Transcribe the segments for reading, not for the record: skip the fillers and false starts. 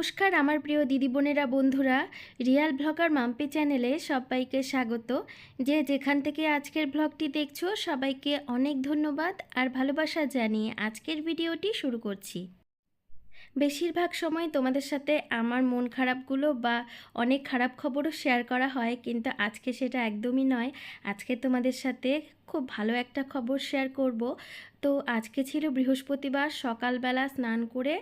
নমস্কার আমার প্রিয় দিদি বোনেরা বন্ধুরা, রিয়াল ব্লগার মাম্পি চ্যানেলে সবাইকে স্বাগত। যে যেখান থেকে আজকের ব্লগটি দেখছো সবাইকে অনেক ধন্যবাদ আর ভালোবাসা জানিয়ে আজকের ভিডিওটি শুরু করছি। বেশিরভাগ সময় তোমাদের সাথে আমার মন খারাপগুলো বা অনেক খারাপ খবরও শেয়ার করা হয়, কিন্তু আজকে সেটা একদমই নয়। আজকে তোমাদের সাথে খুব ভালো একটা খবর শেয়ার করব। তো আজকে ছিল বৃহস্পতিবার, সকালবেলা স্নান করে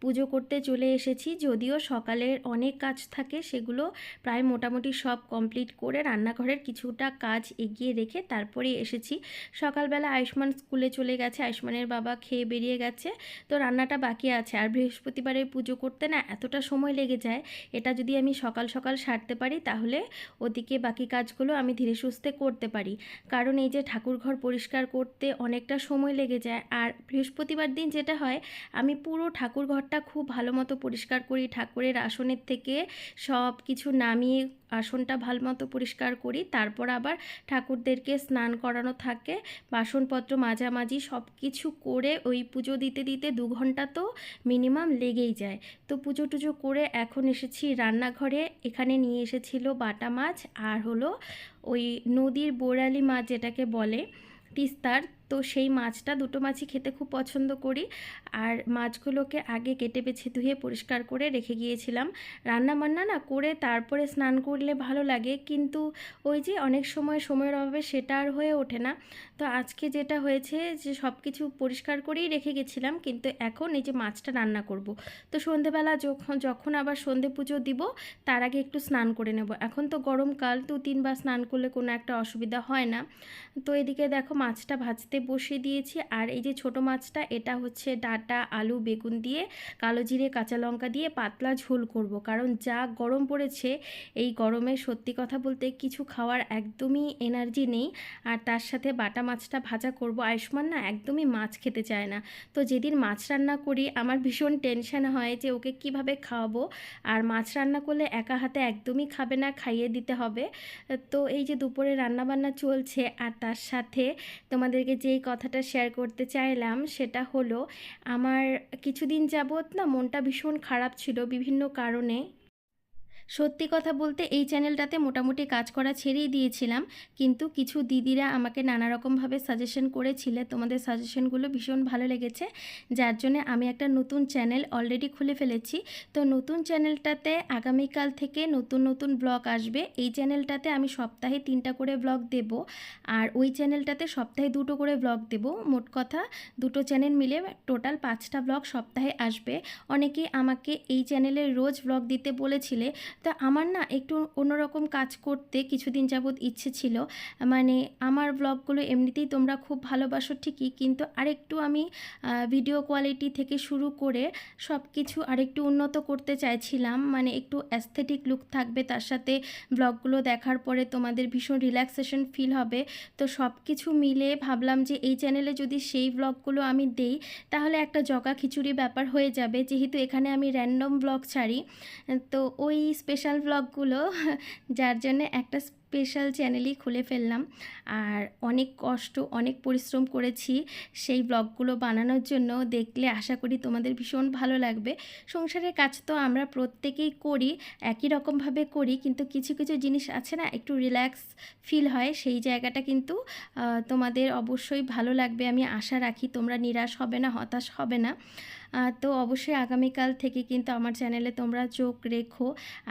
পুজো করতে চলে এসেছি। যদিও সকালের অনেক কাজ থাকে, সেগুলো প্রায় মোটামুটি সব কমপ্লিট করে রান্নাঘরের কিছুটা কাজ এগিয়ে রেখে তারপরে এসেছি। সকালবেলা আয়ুষ্মান স্কুলে চলে গেছে, আয়ুষ্মানের বাবা খেয়ে বেরিয়ে গেছে, তো রান্নাটা বাকি আছে। আর বৃহস্পতিবারে পুজো করতে না এতটা সময় লেগে যায়, এটা যদি আমি সকাল সকাল সারতে পারি তাহলে ওদিকে বাকি কাজগুলো আমি ধীরে সুস্থে করতে পারি। কারণ এই যে ঠাকুরঘর পরিষ্কার করতে অনেকটা সময় লেগে যায়। আর বৃহস্পতিবার দিন যেটা হয়, আমি পুরো ঠাকুরঘরটা খুব ভালো মতো পরিষ্কার করি। ঠাকুরের আসনের থেকে সব কিছু নামিয়ে আসনটা ভালো মতো পরিষ্কার করি, তারপর আবার ঠাকুরদেরকে স্নান করানো থাকে, বাসনপত্র মাঝামাঝি সব কিছু করে ওই পুজো দিতে দিতে 2 ঘন্টা তো মিনিমাম লেগেই যায়। তো পুজো টুজো করে এখন এসেছি রান্নাঘরে। এখানে নিয়ে এসেছিল বাটা মাছ আর হলো ওই নদীর বোরালি মাছ যেটাকে বলে, তিস্তার। তো সেই মাছটা, দুটো মাছই খেতে খুব পছন্দ করি। আর মাছগুলোকে আগে কেটে বেছে ধুয়ে পরিষ্কার করে রেখে গিয়েছিলাম। রান্না বান্না না করে তারপরে স্নান করলে ভালো লাগে, কিন্তু ওই যে অনেক সময় সময়ের অভাবে সেটা আর হয়ে ওঠে না। তো আজকে যেটা হয়েছে যে সব কিছু পরিষ্কার করেই রেখে গেছিলাম, কিন্তু এখন এই যে মাছটা রান্না করব। তো সন্ধেবেলা যখন যখন আবার সন্ধে পুজো দিব তার আগে একটু স্নান করে নেব। এখন তো গরমকাল, 2-3 বার স্নান করলে কোনো একটা অসুবিধা হয় না। তো এদিকে দেখো মাছটা ভাজতে বসিয়ে দিয়েছি। আর এই যে ছোট মাছটা, এটা হচ্ছে ডাঁটা, আলু, বেগুন দিয়ে কালো জিরে কাঁচা লঙ্কা দিয়ে পাতলা ঝোল করব। কারণ যা গরম পড়েছে, এই গরমে সত্যি কথা বলতে কিছু খাওয়ার একদমই এনার্জি নেই। আর তার সাথে বাটা মাছটা ভাজা করব। আয়ুষ্মান না একদমই মাছ খেতে চায় না। তো যেদিন মাছ রান্না করি আমার ভীষণ টেনশন হয় যে ওকে কিভাবে খাওয়াবো। আর মাছ রান্না করলে একা হাতে একদমই খাবে না, খাইয়ে দিতে হবে। তো এই যে দুপুরে রান্নাবান্না চলছে, আর তার সাথে তোমাদেরকে যেই কথাটা শেয়ার করতে চাইলাম সেটা হলো, আমার কিছুদিন যাবৎ না মনটা ভীষণ খারাপ ছিল বিভিন্ন কারণে। সত্যি কথা বলতে এই চ্যানেলটাতে মোটামুটি কাজ করা ছেড়েই দিয়েছিলাম, কিন্তু কিছু দিদিরা আমাকে নানা রকমভাবে সাজেশন করেছিলে। তোমাদের সাজেশনগুলো ভীষণ ভালো লেগেছে, যার জন্য আমি একটা নতুন চ্যানেল অলরেডি খুলে ফেলেছি। তো নতুন চ্যানেলটাতে আগামীকাল থেকে নতুন নতুন ব্লগ আসবে। এই চ্যানেলটাতে আমি সপ্তাহে 3টা করে ব্লগ দেব, আর ওই চ্যানেলটাতে সপ্তাহে 2টো করে ব্লগ দেব। মোট কথা দুটো চ্যানেল মিলে টোটাল 5টা ব্লগ সপ্তাহে আসবে। অনেকেই আমাকে এই চ্যানেলে রোজ ব্লগ দিতে বলেছিলে। তা আমার না একটু অন্যরকম কাজ করতে কিছুদিন যাবৎ ইচ্ছে ছিল। মানে আমার ব্লগগুলো এমনিতেই তোমরা খুব ভালোবাসো ঠিকই, কিন্তু আরেকটু আমি ভিডিও কোয়ালিটি থেকে শুরু করে সব কিছু আরেকটু উন্নত করতে চাইছিলাম। মানে একটু অ্যাস্থেটিক লুক থাকবে, তার সাথে ব্লগগুলো দেখার পরে তোমাদের ভীষণ রিল্যাক্সেশন ফিল হবে। তো সব কিছু মিলে ভাবলাম যে এই চ্যানেলে যদি সেই ব্লগগুলো আমি দেই তাহলে একটা জগা খিচুড়ি ব্যাপার হয়ে যাবে, যেহেতু এখানে আমি র্যান্ডম ব্লগ ছাড়ি। তো ওই স্পেশাল ব্লগগুলো যার জন্য একটা স্পেশাল চ্যানেলই খুলে ফেললাম। আর অনেক কষ্ট, অনেক পরিশ্রম করেছি সেই ব্লগগুলো বানানোর জন্য। দেখলে আশা করি তোমাদের ভীষণ ভালো লাগবে। সংসারের কাজ তো আমরা প্রত্যেকেই করি, একই রকমভাবে করি, কিন্তু কিছু কিছু জিনিস আছে না, একটু রিল্যাক্স ফিল হয়, সেই জায়গাটা কিন্তু তোমাদের অবশ্যই ভালো লাগবে। আমি আশা রাখি তোমরা নিরাশ হবে না, হতাশ হবে না। তো অবশ্যই আগামীকাল থেকে কিন্তু আমার চ্যানেলে তোমরা চোখ রেখো।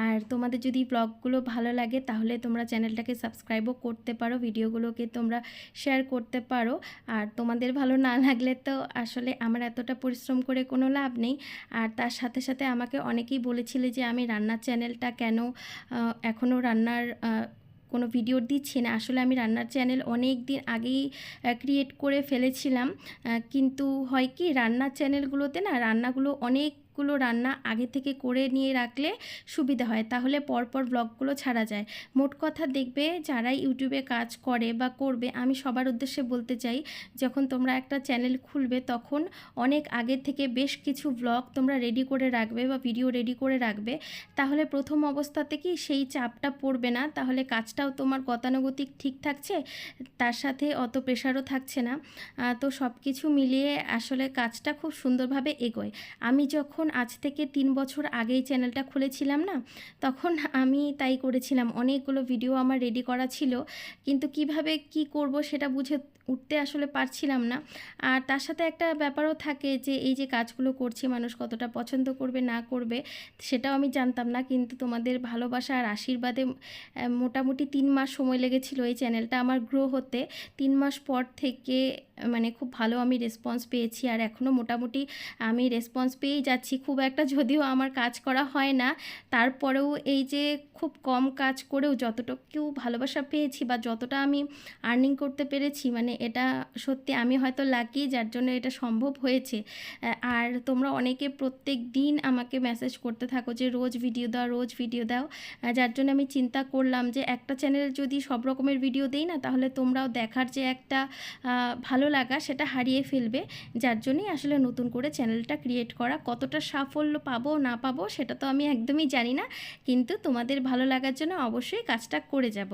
আর তোমাদের যদি ব্লগগুলো ভালো লাগে তাহলে তোমরা চ্যানেলটাকে সাবস্ক্রাইবও করতে পারো, ভিডিওগুলোকে তোমরা শেয়ার করতে পারো। আর তোমাদের ভালো না লাগলে তো আসলে আমার এতটা পরিশ্রম করে কোনো লাভ নেই। আর তার সাথে সাথে আমাকে অনেকেই বলেছিলে যে আমি রান্নার চ্যানেলটা কেন এখনও রান্নার কোনো ভিডিও দিচ্ছি না। আসলে আমি রান্নার চ্যানেল অনেক দিন আগেই ক্রিয়েট করে ফেলেছিলাম, কিন্তু হয় কি রান্নার চ্যানেলগুলোতে না রান্নাগুলো অনেকগুলো রান্না আগে থেকে করে নিয়ে রাখলে সুবিধা হয়, তাহলে পরপর ব্লগগুলো ছাড়া যায়। মোট কথা দেখবে যারা ইউটিউবে কাজ করে বা করবে, আমি সবার উদ্দেশ্যে বলতে চাই, যখন তোমরা একটা চ্যানেল খুলবে তখন অনেক আগে থেকে বেশ কিছু ব্লগ তোমরা রেডি করে রাখবে বা ভিডিও রেডি করে রাখবে। তাহলে প্রথম অবস্থাতে কি সেই চাপটা পড়বে না, তাহলে কাজটাও তোমার গতানুগতিক ঠিক থাকছে, তার সাথে অত প্রেশারও থাকছে না। তো সব কিছু মিলিয়ে আসলে কাজটা খুব সুন্দরভাবে এগোয়। আমি যখন যখন আজ থেকে 3 বছর আগেই চ্যানেলটা খুলেছিলাম না, তখন আমি তাই করেছিলাম। অনেকগুলো ভিডিও আমার রেডি করা ছিল, কিন্তু কিভাবে কি করব সেটা বুঝে উঠতে আসলে পারছিলাম না। আর তার সাথে একটা ব্যাপারও থাকে যে এই যে কাজগুলো করছি মানুষ কতটা পছন্দ করবে না করবে সেটাও আমি জানতাম না। কিন্তু তোমাদের ভালোবাসা আর আশীর্বাদে মোটামুটি 3 মাস সময় লেগেছিল এই চ্যানেলটা আমার গ্রো হতে। 3 মাস পর থেকে মানে খুব ভালো আমি রেসপন্স পেয়েছি, আর এখনও মোটামুটি আমি রেসপন্স পেয়েই যাচ্ছি। খুব একটা যদিও আমার কাজ করা হয় না, তারপরেও এই যে খুব কম কাজ করেও যতটুকু ভালোবাসা পেয়েছি বা যতটা আমি আর্নিং করতে পেরেছি, মানে এটা সত্যি আমি হয়তো লাকি যার জন্য এটা সম্ভব হয়েছে। আর তোমরা অনেকে প্রত্যেক দিন আমাকে মেসেজ করতে থাকো যে রোজ ভিডিও দাও, রোজ ভিডিও দাও। যার জন্য আমি চিন্তা করলাম যে একটা চ্যানেলে যদি সব রকমের ভিডিও দেই না, তাহলে তোমরাও দেখার যে একটা ভালো লাগা সেটা হারিয়ে ফেলবে। যার জন্যই আসলে নতুন করে চ্যানেলটা ক্রিয়েট করা। কতটা সাফল্য পাবো না পাবো সেটা তো আমি একদমই জানি না, কিন্তু তোমাদের ভালো লাগার জন্য অবশ্যই কাজটা করে যাব।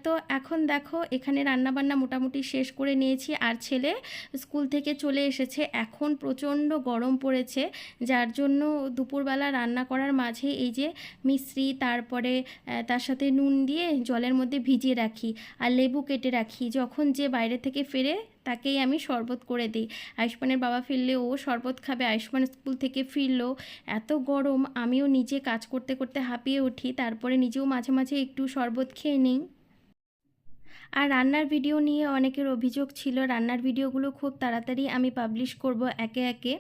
তো এখন দেখো এখানে রান্নাবান্না মোটামুটি শেষ করে নিয়েছি, আর ছেলে স্কুল থেকে চলে এসেছে। এখন প্রচণ্ড গরম পড়েছে, যার জন্য দুপুরবেলা রান্না করার মাঝে এই যে মিশ্রি, তারপরে তার সাথে নুন দিয়ে জলের মধ্যে ভিজিয়ে রাখি আর লেবু কেটে রাখি। যখন যে বাইরে থেকে ফেরে তাকেই আমি শরবত করে দিই। আয়ুষ্মানের বাবা ফিরলে ও শরবত খাবে, আয়ুষ্মান স্কুল থেকে ফিরলো। এত গরম, আমিও নিজে কাজ করতে করতে হাঁপিয়ে উঠি, তারপরে নিজেও মাঝে মাঝে একটু শরবত খেয়ে নিই। আর রান্নার ভিডিও নিয়ে অনেকের অভিযোগ ছিল, রান্নার ভিডিওগুলো খুব তাড়াতাড়ি আমি পাবলিশ করব একে একে।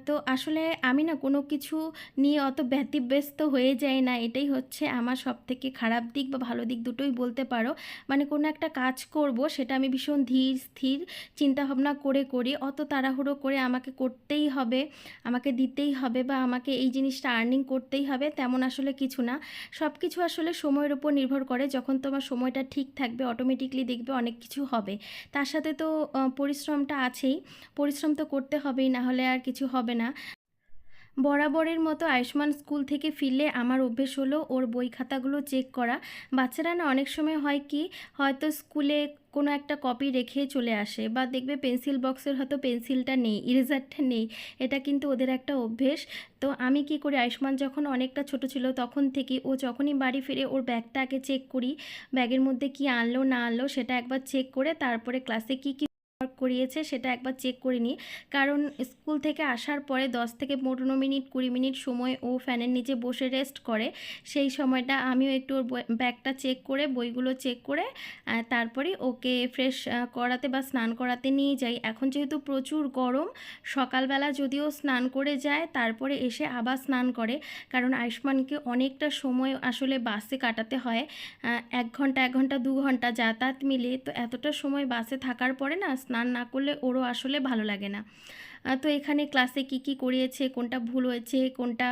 তো আসলে আমি না কোনো কিছু নিয়ে অত ব্যতিব্যস্ত হয়ে যাই না, এটাই হচ্ছে আমার সবথেকে খারাপ দিক বা ভালো দিক দুটোই বলতে পারো। মানে কোনো একটা কাজ করব সেটা আমি ভীষণ ধীর স্থির চিন্তাভাবনা করে করি। অত তাড়াহুড়ো করে আমাকে করতেই হবে, আমাকে দিতেই হবে বা আমাকে এই জিনিসটা আর্নিং করতেই হবে তেমন আসলে কিছু না। সব কিছু আসলে সময়ের উপর নির্ভর করে। যখন তোমার সময়টা ঠিক থাকবে অটোমেটিকলি দেখবে অনেক কিছু হবে। তার সাথে তো পরিশ্রমটা আছেই, পরিশ্রম তো করতে হবেই, না হলে আর কিছু হবে না। বরাবরের মতো আয়ুষ্মান স্কুল থেকে ফিরলে আমার অভ্যেস হলো ওর বই খাতাগুলো চেক করা। বাচ্চারা না অনেক সময় হয় কি, হয়তো স্কুলে কোনো একটা কপি রেখে চলে আসে, বা দেখবে পেন্সিল বক্সের হয়তো পেন্সিলটা নেই, ইরেজারটা নেই। এটা কিন্তু ওদের একটা অভ্যেস। তো আমি কি করি, আয়ুষ্মান যখন অনেকটা ছোট ছিল তখন থেকে ও যখনই বাড়ি ফিরে ওর ব্যাগটা আগে চেক করি, ব্যাগের মধ্যে কি আনলো না আনলো সেটা একবার চেক করে তারপরে ক্লাসে কি কি করিয়েছে সেটা একবার চেক করে নিই। কারণ স্কুল থেকে আসার পরে 10 থেকে 15 মিনিট 20 মিনিট সময় ও ফ্যানের নিচে বসে রেস্ট করে। সেই সময়টা আমিও একটু ওর ব্যাগটা চেক করে, বইগুলো চেক করে তারপরে ওকে ফ্রেশ করাতে বা স্নান করাতে নিয়ে যাই। এখন যেহেতু প্রচুর গরম, সকালবেলা যদিও স্নান করে যায় তারপরে এসে আবার স্নান করে, কারণ আয়ুষ্মানকে অনেকটা সময় আসলে বাসে কাটাতে হয়। 1 ঘন্টা 1 ঘন্টা 2 ঘন্টা যাতায়াত মিলে, তো এতটা সময় বাসে থাকার পরে না স্নান না করলে ওরও আসলে ভালো লাগে না। তো এখানে ক্লাসে কি কি করিয়েছে, কোনটা ভুল হয়েছে, কোনটা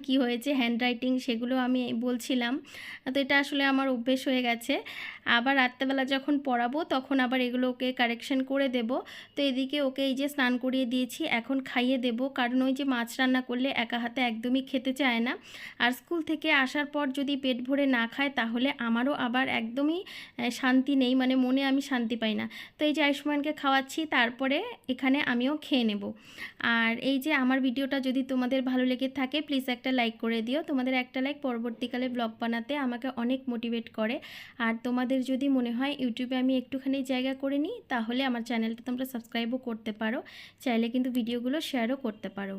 কি হয়েছে, হ্যান্ডরাইটিং সেগুলো আমি বলছিলাম। তো এটা আসলে আমার অভ্যেস হয়ে গেছে। আবার রাত্রেবেলা যখন পড়াবো তখন আবার এগুলো ওকে কারেকশন করে দেব। তো এদিকে ওকে এই যে স্নান করিয়ে দিয়েছি, এখন খাইয়ে দেব, কারণ ওই যে মাছ রান্না করলে একা হাতে একদমই খেতে চায় না। আর স্কুল থেকে আসার পর যদি পেট ভরে না খায় তাহলে আমারও আবার একদমই শান্তি নেই, মানে মনে আমি শান্তি পাই না। তো এই যে আয়ুষ্মানকে খাওয়াচ্ছি, তারপরে এখানে আমিও খেয়ে নেব। আর এই যে আমার ভিডিওটা যদি তোমাদের ভালো লেগে থাকে প্লিজ একটা লাইক করে দিও। তোমাদের একটা লাইক পরবর্তীকালে ব্লগ বানাতে আমাকে অনেক মোটিভেট করে। আর তোমাদের যদি মনে হয় ইউটিউবে আমি একটুখানি জায়গা করে নিই, তাহলে আমার চ্যানেলটা তোমরা সাবস্ক্রাইবও করতে পারো, চাইলে কিন্তু ভিডিওগুলো শেয়ারও করতে পারো।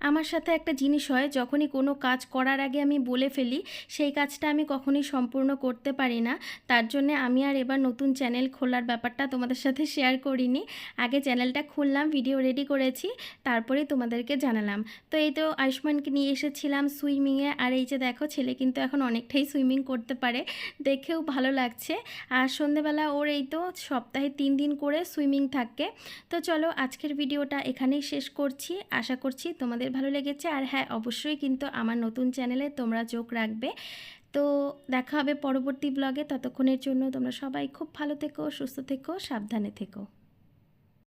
আমার সাথে একটা জিনিস হয়, যখনই কোনো কাজ করার আগে আমি বলে ফেলি সেই কাজটা আমি কখনোই সম্পূর্ণ করতে পারি না। তার জন্যে আমি আর এবার নতুন চ্যানেল খোলার ব্যাপারটা তোমাদের সাথে শেয়ার করিনি। আগে চ্যানেলটা খুললাম, ভিডিও রেডি করেছি, তারপরে তোমাদেরকে জানালাম। তো এই তো আয়ুষ্মানকে নিয়ে এসেছিলাম সুইমিংয়ে, আর এই যে দেখো ছেলে কিন্তু এখন অনেকটাই সুইমিং করতে পারে, দেখেও ভালো লাগছে। আর সন্ধেবেলা ওর এই তো সপ্তাহে 3 দিন করে সুইমিং থাকে। তো চলো আজকের ভিডিওটা এখানেই শেষ করছি, আশা করছি তোমাদের ভালো লেগেছে। আর হ্যাঁ, অবশ্যই কিন্তু আমার নতুন চ্যানেলে তোমরা চোখ রাখবে। তো দেখা হবে পরবর্তী ব্লগে, ততক্ষণের জন্য তোমরা সবাই খুব ভালো থেকো, সুস্থ থেকো, সাবধানে থেকো।